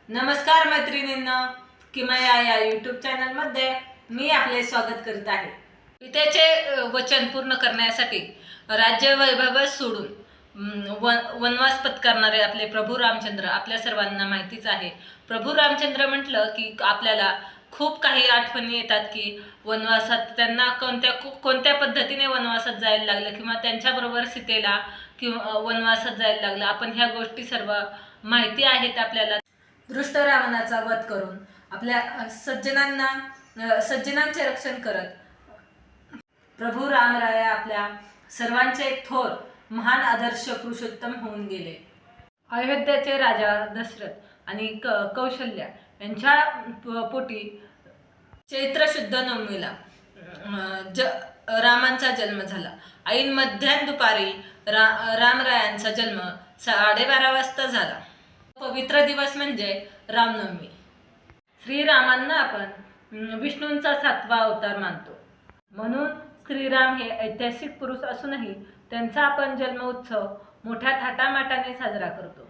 नमस्कार मैत्रिणींनो, किमया या यूट्यूब चॅनलमध्ये मी आपले स्वागत करीत आहे। पित्याचे वचन पूर्ण करण्यासाठी राज्य वैभव सोडून वनवास पत्करणारे आपले प्रभू रामचंद्र आपल्या सर्वांना माहितीच आहे। प्रभू रामचंद्र म्हटलं की आपल्याला खूप काही आठवणी येतात की वनवासात त्यांना कोणत्या पद्धतीने वनवासात जायला लागलं किंवा त्यांच्याबरोबर सीतेला किंवा वनवासात जायला लागलं। आपण ह्या गोष्टी सर्व माहिती आहेत आपल्याला। दृष्ट रावणाचा वध करून आपल्या सज्जनांचे रक्षण करत प्रभू रामराया आपल्या सर्वांचे थोर महान आदर्श पुरुषोत्तम होऊन गेले। अयोध्येचे राजा दशरथ आणि कौशल्या यांच्या पोटी चैत्र शुद्ध नवमीला रामांचा जन्म झाला। ऐन मध्यान दुपारी रामरायांचा जन्म 12:30 वाजता झाला। पवित्र दिवस म्हणजे रामनवमी। श्रीरामांना आपण विष्णूंचा 7वा अवतार मानतो, म्हणून श्रीराम हे ऐतिहासिक पुरुष असूनही त्यांचा आपण जन्म उत्सव मोठ्या थाटामाटाने साजरा करतो।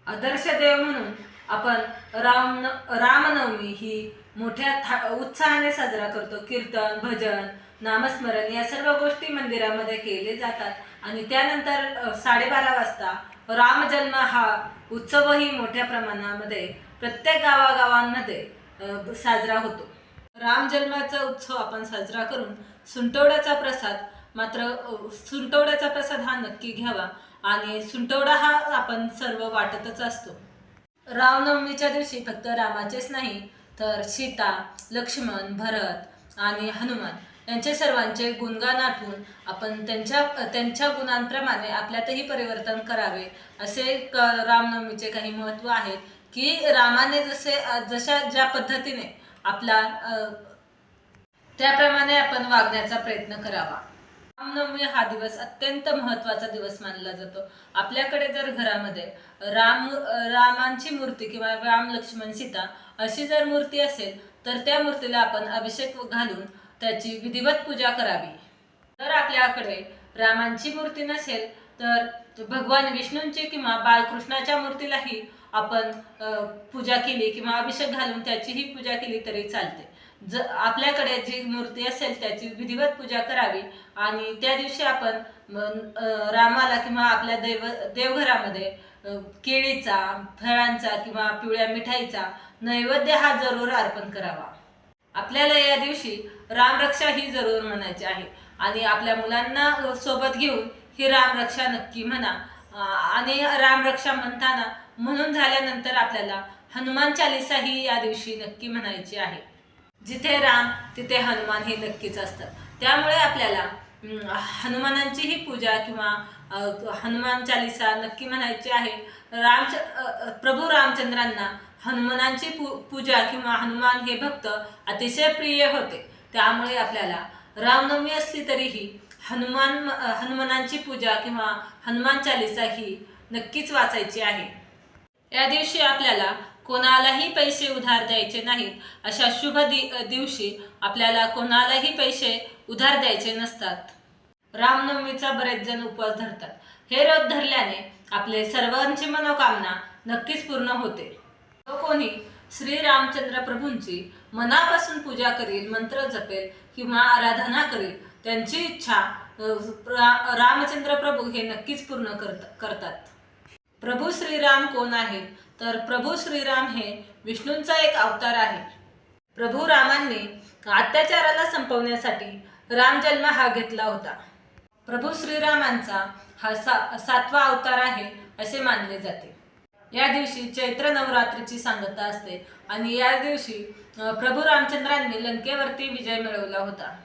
आदर्श देव म्हणून आपण रामनवमी ही मोठ्या उत्साहाने साजरा करतो। कीर्तन, भजन, नामस्मरण या सर्व गोष्टी मंदिरामध्ये केले जातात आणि त्यानंतर 12:30 वाजता रामजन्म हा उत्सवही मोठ्या प्रमाणामध्ये प्रत्येक गावागावांमध्ये साजरा होतो। रामजन्माचा उत्सव आपण साजरा करून सुंटवड्याचा प्रसाद हा नक्की घ्यावा आणि सुंटवडा हा आपण सर्व वाटतच असतो। रामनवमीच्या दिवशी फक्त रामाचेच नाही तर सीता, लक्ष्मण, भरत आणि हनुमान यांचे सर्वांचे गुणगान आठवून आपण त्यांच्या गुणांप्रमाणे आपल्यातही परिवर्तन करावे असे रामनवमीचे काही महत्त्व आहे की रामाने ज्या पद्धतीने त्याप्रमाणे आपण वागण्याचा प्रयत्न करावा। रामनवमी हा दिवस अत्यंत महत्त्वाचा दिवस मानला जातो। आपल्याकडे जर घरामध्ये रामांची मूर्ती किंवा राम, लक्ष्मण, सीता अशी जर मूर्ती असेल तर त्या मूर्तीला आपण अभिषेक घालून त्याची विधिवत पूजा करावी। जर आपल्याकडे रामांची मूर्ती नसेल तर भगवान विष्णूंची किंवा बाळकृष्णाच्या मूर्तीलाही आपण पूजा केली किंवा अभिषेक घालून त्याचीही पूजा केली तरी चालते। आपल्याकडे जी मूर्ती असेल त्याची विधिवत पूजा करावी आणि त्या दिवशी आपण रामाला किंवा आपल्या देवघरामध्ये केळीचा, फळांचा किंवा पिवळ्या मिठाईचा नैवेद्य हा जरूर अर्पण करावा। आपल्याला या दिवशी रामरक्षा ही जरूर म्हणायची आहे आणि आपल्या मुलांना सोबत घेऊन ही रामरक्षा नक्की म्हणा आणि रामरक्षा म्हणून झाल्यानंतर आपल्याला हनुमान चालीसा ही या दिवशी नक्की म्हणायची आहे। जिथे राम तिथे हनुमान हे नक्कीच असतात, त्यामुळे आपल्याला हनुमानांचीही पूजा किंवा हनुमान चालीसा नक्की म्हणायची आहे। प्रभू रामचंद्रांना हनुमानांची पूजा किंवा हनुमान हे भक्त अतिशय प्रिय होते, त्यामुळे आपल्याला रामनवमी असली तरीही हनुमानांची पूजा किंवा हनुमान चालीसा ही नक्कीच वाचायची आहे। या दिवशी आपल्याला कोणालाही पैसे उधार द्यायचे नाहीत। अशा शुभ दिवशी आपल्याला कोणालाही पैसे उधार द्यायचे नसतात। रामनवमीचा बरेच जण उपवास धरतात। हे व्रत धरल्याने आपले सर्वांची मनोकामना नक्कीच पूर्ण होते। जो कोणी श्री रामचंद्र प्रभूंची मनापासून पूजा करील, मंत्र जपेल किंवा आराधना करील त्यांची इच्छा रामचंद्र प्रभू हे नक्कीच पूर्ण करतात। प्रभू श्रीराम कोण आहेत तर प्रभू श्रीराम हे विष्णूंचा एक अवतार आहे। प्रभू रामांनी अत्याचाराला संपवण्यासाठी रामजन्म हा घेतला होता। प्रभू श्रीरामांचा हा 7वा अवतार आहे असे मानले जाते। या दिवशी चैत्र नवरात्रीची सांगता असते आणि या दिवशी प्रभू रामचंद्रांनी लंकेवरती विजय मिळवला होता।